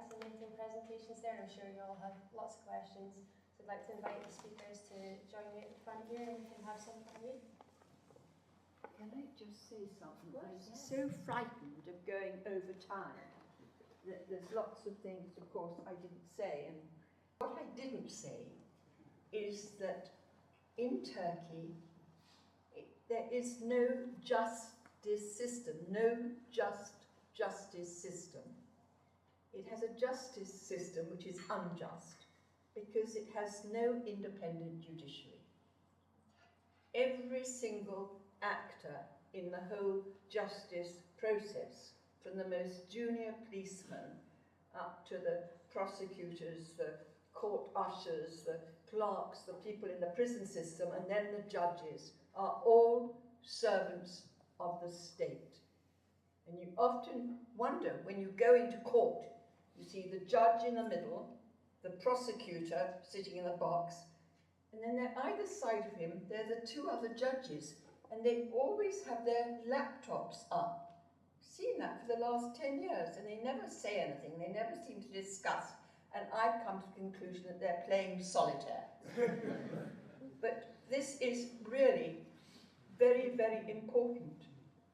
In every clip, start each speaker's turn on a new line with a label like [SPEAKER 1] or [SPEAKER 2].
[SPEAKER 1] fascinating presentations there. I'm sure you all have lots of questions. So I'd like to invite the speakers to join me at the front here and we can have some from you.
[SPEAKER 2] Can I just say something? I was so frightened of going over time. There's lots of things, of course, I didn't say. And what I didn't say is that in Turkey, there is no justice system, no justice system. It has a justice system which is unjust because it has no independent judiciary. Every single actor in the whole justice process, from the most junior policeman up to the prosecutors, the court ushers, the clerks, the people in the prison system, and then the judges, are all servants of the state. And you often wonder, when you go into court, you see the judge in the middle, the prosecutor sitting in the box, and then either side of him, there are the two other judges, and they always have their laptops up. I've seen that for the last 10 years, and they never say anything, they never seem to discuss, and I've come to the conclusion that they're playing solitaire. But this is really very, very important.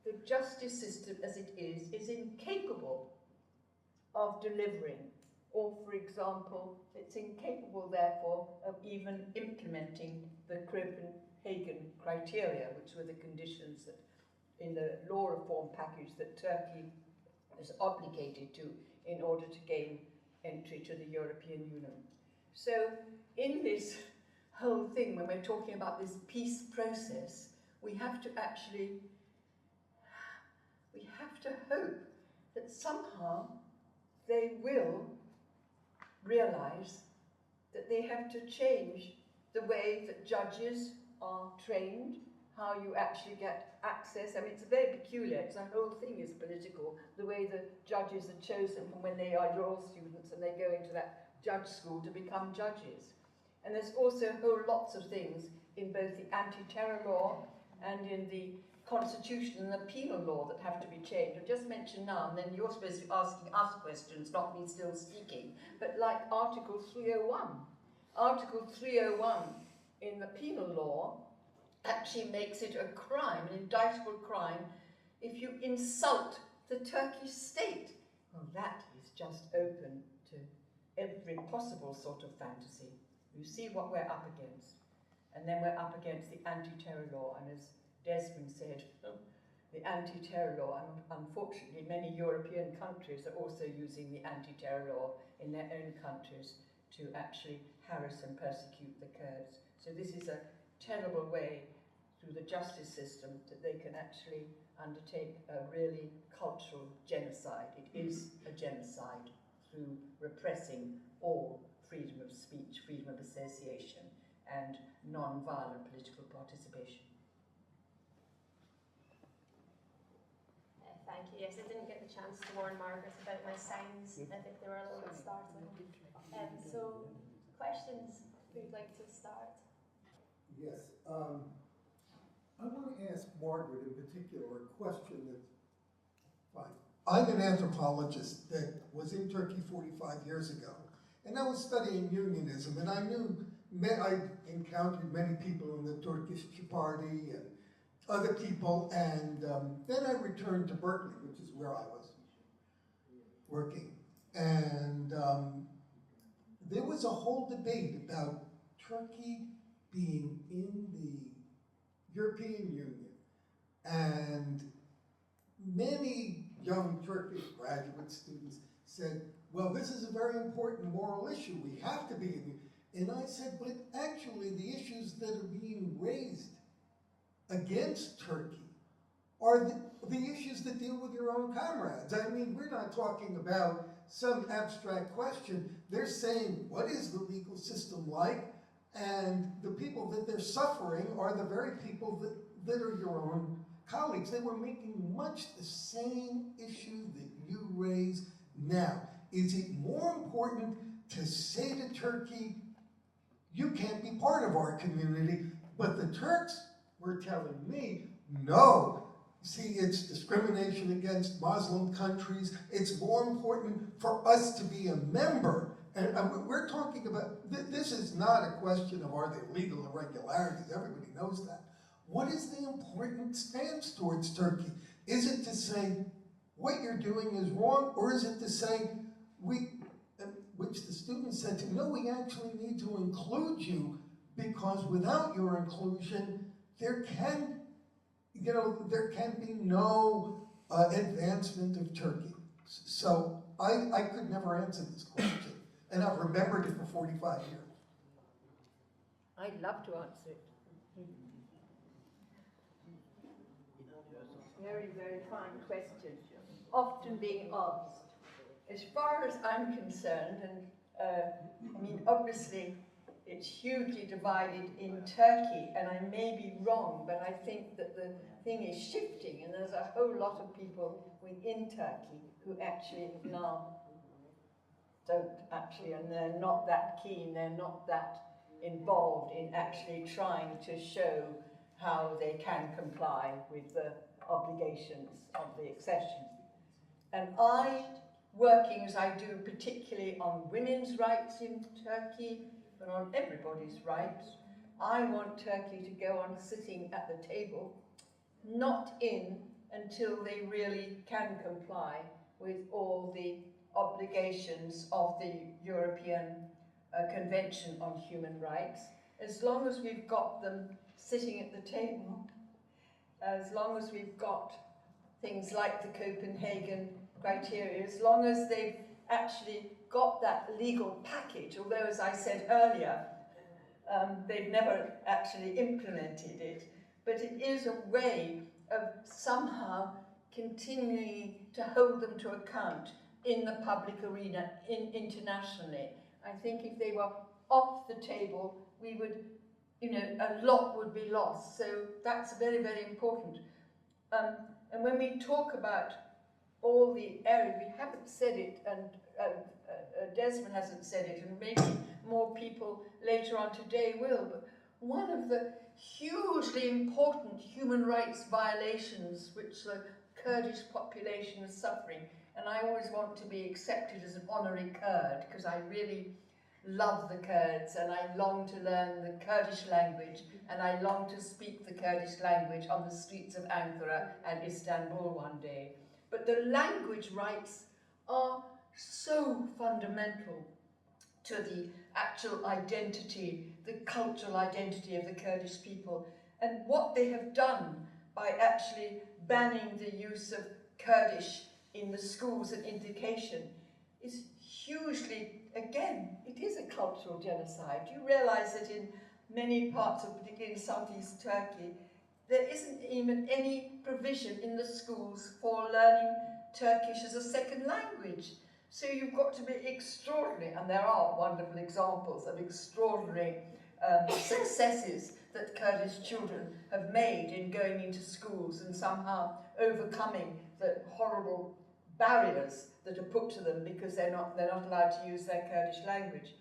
[SPEAKER 2] The justice system as it is incapable of delivering, or for example, it's incapable therefore of even implementing the Copenhagen criteria, which were the conditions that in the law reform package that Turkey is obligated to in order to gain entry to the European Union. So in this whole thing, when we're talking about this peace process, we have to hope that somehow they will realize that they have to change the way that judges are trained, how you actually get access. I mean, it's very peculiar. It's the whole thing is political, the way the judges are chosen from when they are law students and they go into that judge school to become judges. And there's also whole lots of things in both the anti-terror law and in the constitution and the penal law that have to be changed. I'll just mention now, and then you're supposed to be asking us questions, not me still speaking, but like Article 301. Article 301 in the penal law actually makes it a crime, an indictable crime, if you insult the Turkish state. Well, that is just open to every possible sort of fantasy. You see what we're up against. And then we're up against the anti-terror law, and as Desmond said, the anti-terror law, and unfortunately many European countries are also using the anti-terror law in their own countries to actually harass and persecute the Kurds. So this is a terrible way through the justice system that they can actually undertake a really cultural genocide. It is a genocide through repressing all freedom of speech, freedom of association, and non-violent political participation.
[SPEAKER 1] Thank you. Yes, I didn't get the chance to warn Margaret about my signs. I think they were a little bit startling. So, questions? Who'd like to start?
[SPEAKER 3] Yes. I want to ask Margaret in particular a question that's fine. I'm an anthropologist that was in Turkey 45 years ago, and I was studying unionism, and I encountered many people in the Turkish party and other people, and then I returned to Berkeley, which is where I was working, and there was a whole debate about Turkey being in the European Union, and many young Turkish graduate students said, well, this is a very important moral issue, we have to be in the, and I said, but actually the issues that are being raised against Turkey are the issues that deal with your own comrades. I mean, we're not talking about some abstract question. They're saying, what is the legal system like? And the people that they're suffering are the very people that are your own colleagues. They were making much the same issue that you raise now. Is it more important to say to Turkey, you can't be part of our community, but the Turks were telling me, no, see, it's discrimination against Muslim countries. It's more important for us to be a member. And we're talking about, this is not a question of are there legal irregularities, everybody knows that. What is the important stance towards Turkey? Is it to say, what you're doing is wrong, or is it to say, which the students said to me, no, we actually need to include you, because without your inclusion, there can be no advancement of Turkey. So I could never answer this question, and I've remembered it for 45 years.
[SPEAKER 2] I'd love to answer it. Very, very fine question, often being asked. As far as I'm concerned, and I mean, obviously, it's hugely divided in Turkey, and I may be wrong, but I think that the thing is shifting, and there's a whole lot of people within Turkey who actually now don't actually, and they're not that keen, they're not that involved in actually trying to show how they can comply with the obligations of the accession. And I, working as I do particularly on women's rights in Turkey, but on everybody's rights, I want Turkey to go on sitting at the table, not in until they really can comply with all the obligations of the European Convention on Human Rights. As long as we've got them sitting at the table, as long as we've got things like the Copenhagen criteria, as long as they've actually got that legal package, although, as I said earlier, they've never actually implemented it, but it is a way of somehow continuing to hold them to account in the public arena, internationally. I think if they were off the table, we would, a lot would be lost. So that's very, very important. And when we talk about all the areas, we haven't said it, and Desmond hasn't said it, and maybe more people later on today will, but one of the hugely important human rights violations which the Kurdish population is suffering, and I always want to be accepted as an honorary Kurd, because I really love the Kurds, and I long to learn the Kurdish language, and I long to speak the Kurdish language on the streets of Ankara and Istanbul one day. But the language rights are so fundamental to the actual identity, the cultural identity of the Kurdish people, and what they have done by actually banning the use of Kurdish in the schools and education is hugely, again, it is a cultural genocide. You realise that in many parts of, particularly in southeast Turkey, there isn't even any provision in the schools for learning Turkish as a second language. So you've got to be extraordinary, and there are wonderful examples of extraordinary successes that Kurdish children have made in going into schools and somehow overcoming the horrible barriers that are put to them because they're not allowed to use their Kurdish language.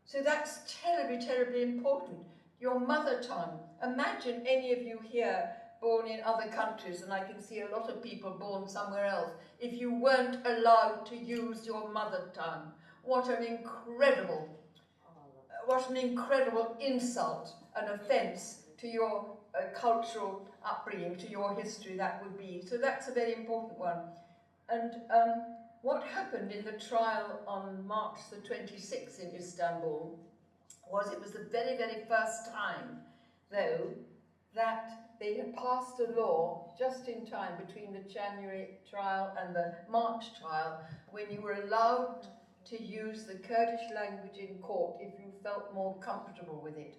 [SPEAKER 2] So that's terribly, terribly important. Your mother tongue. Imagine any of you here born in other countries, and I can see a lot of people born somewhere else, if you weren't allowed to use your mother tongue. What an incredible insult, an offence to your cultural upbringing, to your history that would be. So that's a very important one. And what happened in the trial on March the 26th in Istanbul was it was the very, very first time, though, that they had passed a law just in time between the January trial and the March trial when you were allowed to use the Kurdish language in court if you felt more comfortable with it.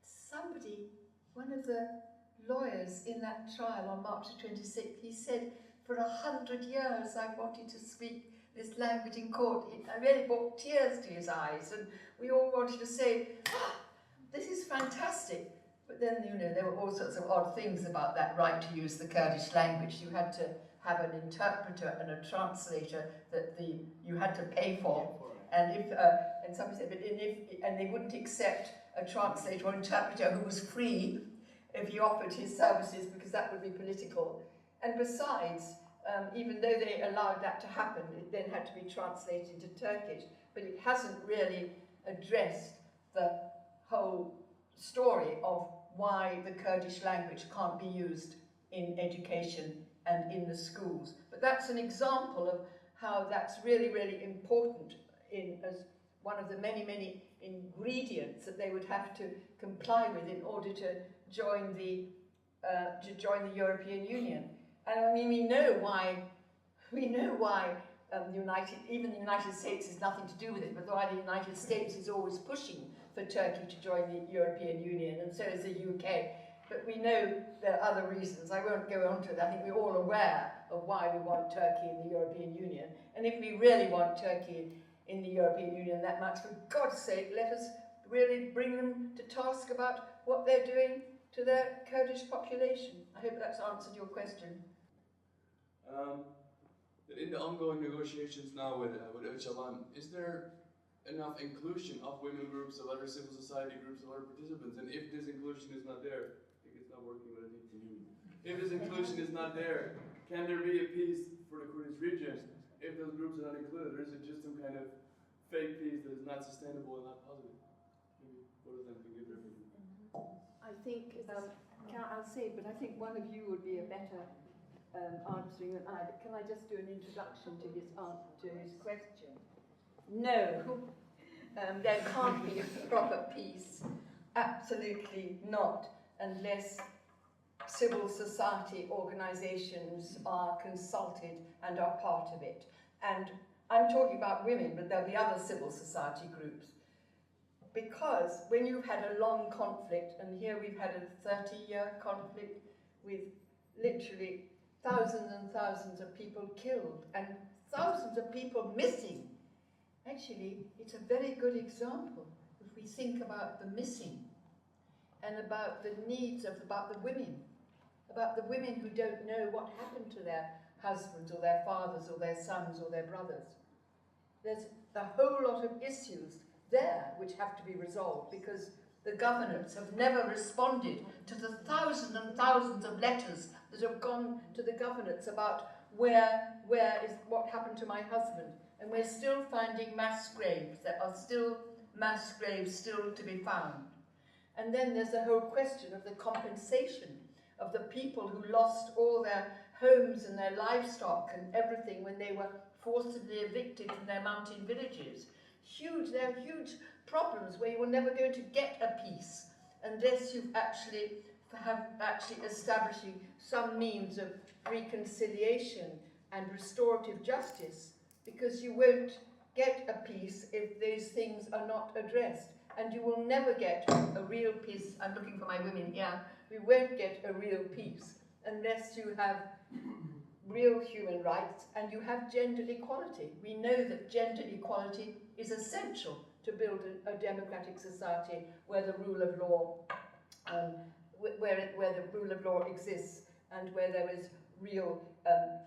[SPEAKER 2] Somebody, one of the lawyers in that trial on March the 26th, he said, for 100 years I've wanted to speak this language in court. It really brought tears to his eyes, and we all wanted to say, this is fantastic. But then, there were all sorts of odd things about that right to use the Kurdish language. You had to have an interpreter and a translator that you had to pay for. And and somebody said, and they wouldn't accept a translator or interpreter who was free. if he offered his services, because that would be political. And besides, even though they allowed that to happen, it then had to be translated into Turkish, but it hasn't really addressed the whole story of why the Kurdish language can't be used in education and in the schools. But that's an example of how that's really, really important as one of the many, many ingredients that they would have to comply with in order to join the European Union. And I mean, we know why even the United States has nothing to do with it, but why the United States is always pushing for Turkey to join the European Union, and so is the UK. But we know there are other reasons. I won't go on to that. I think we're all aware of why we want Turkey in the European Union. And if we really want Turkey in the European Union that much, for God's sake, let us really bring them to task about what they're doing to their Kurdish population. I hope that's answered your question.
[SPEAKER 4] In the ongoing negotiations now with Öcalan, is there enough inclusion of women groups, of other civil society groups, of other participants? And if this inclusion is not there, I think it's not working, but I need to use. If this inclusion is not there, can there be a peace for the Kurdish region if those groups are not included, or is it just some kind of fake peace that is not sustainable and not positive? Maybe both of them can give their opinion.
[SPEAKER 2] I think, I'll say, but I think one of you would be a better answering than I. But can I just do an introduction to his question? No, there can't be a proper peace. Absolutely not, unless civil society organisations are consulted and are part of it. And I'm talking about women, but there'll be other civil society groups. Because when you've had a long conflict, and here we've had a 30-year conflict with literally thousands and thousands of people killed and thousands of people missing, actually, it's a very good example if we think about the missing and about the needs of about the women who don't know what happened to their husbands or their fathers or their sons or their brothers. There's a whole lot of issues there which have to be resolved because the governments have never responded to the thousands and thousands of letters that have gone to the governments about what happened to my husband. And we're still finding mass graves. There are still mass graves still to be found. And then there's the whole question of the compensation of the people who lost all their homes and their livestock and everything when they were forcibly evicted from their mountain villages. There are huge problems where you are never going to get a peace unless you actually establishing some means of reconciliation and restorative justice, because you won't get a peace if those things are not addressed. And you will never get a real peace. I'm looking for my women here. We won't get a real peace unless you have real human rights and you have gender equality. We know that gender equality is essential to build a democratic society where the rule of law, where the rule of law exists and where there is real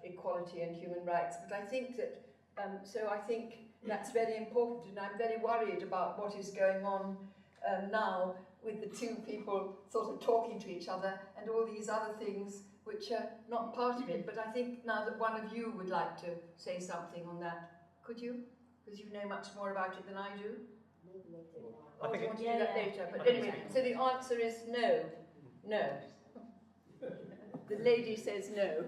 [SPEAKER 2] equality and human rights. But I think that, I think that's very important, and I'm very worried about what is going on now with the two people sort of talking to each other and all these other things which are not part of it. But I think now that one of you would like to say something on that. Could you? Because you know much more about it than I do. Or do you want to do that later? But anyway, so the answer is no. No. The lady says no.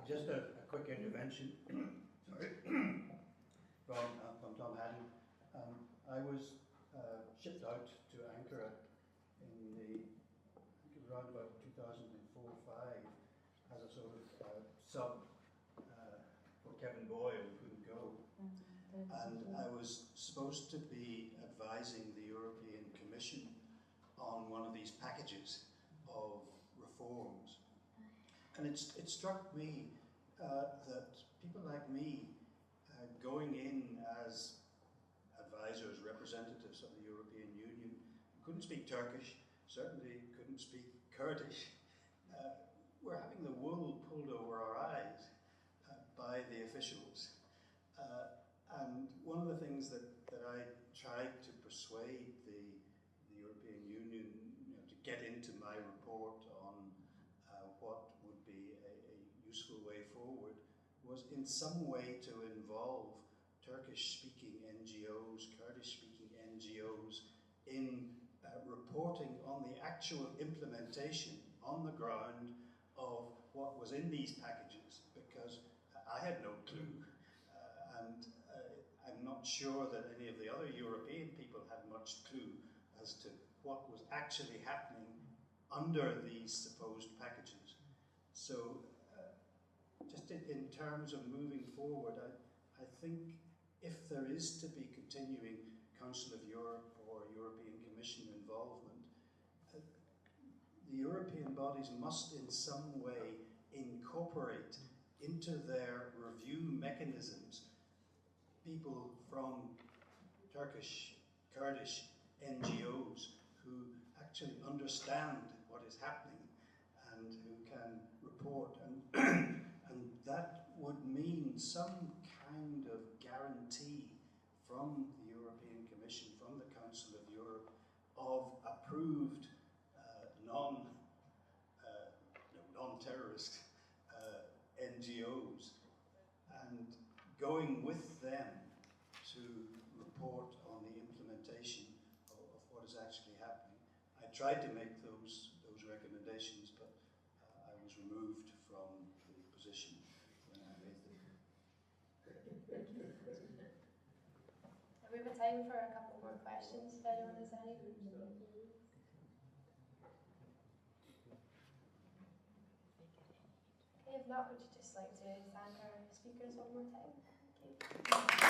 [SPEAKER 5] Just a quick intervention. Sorry. from Tom Haddon. I was shipped out to Ankara in around about 2004-05 as a sort of sub for Kevin Boyle, who couldn't go. And I was supposed to be advising the European Commission on one of these packages of reforms. And it struck me that people like me going in as advisors, representatives of the European Union, couldn't speak Turkish, certainly couldn't speak Kurdish. We're having the wool pulled over our eyes by the officials. And one of the things that I tried to persuade the useful way forward was in some way to involve Turkish-speaking NGOs, Kurdish-speaking NGOs in reporting on the actual implementation on the ground of what was in these packages, because I had no clue, and I'm not sure that any of the other European people had much clue as to what was actually happening under these supposed packages. So just in terms of moving forward, I think if there is to be continuing Council of Europe or European Commission involvement, the European bodies must in some way incorporate into their review mechanisms people from Turkish, Kurdish NGOs who actually understand what is happening and who can report, and and that would mean some kind of guarantee from the European Commission, from the Council of Europe, of approved non-terrorist NGOs, and going with them to report on the implementation of what is actually happening. I tried to make those recommendations, but I was removed from the position when I made them.
[SPEAKER 1] We have time for a couple more questions if anyone has any. Okay, if not, would you just like to thank our speakers one more time? Thank you.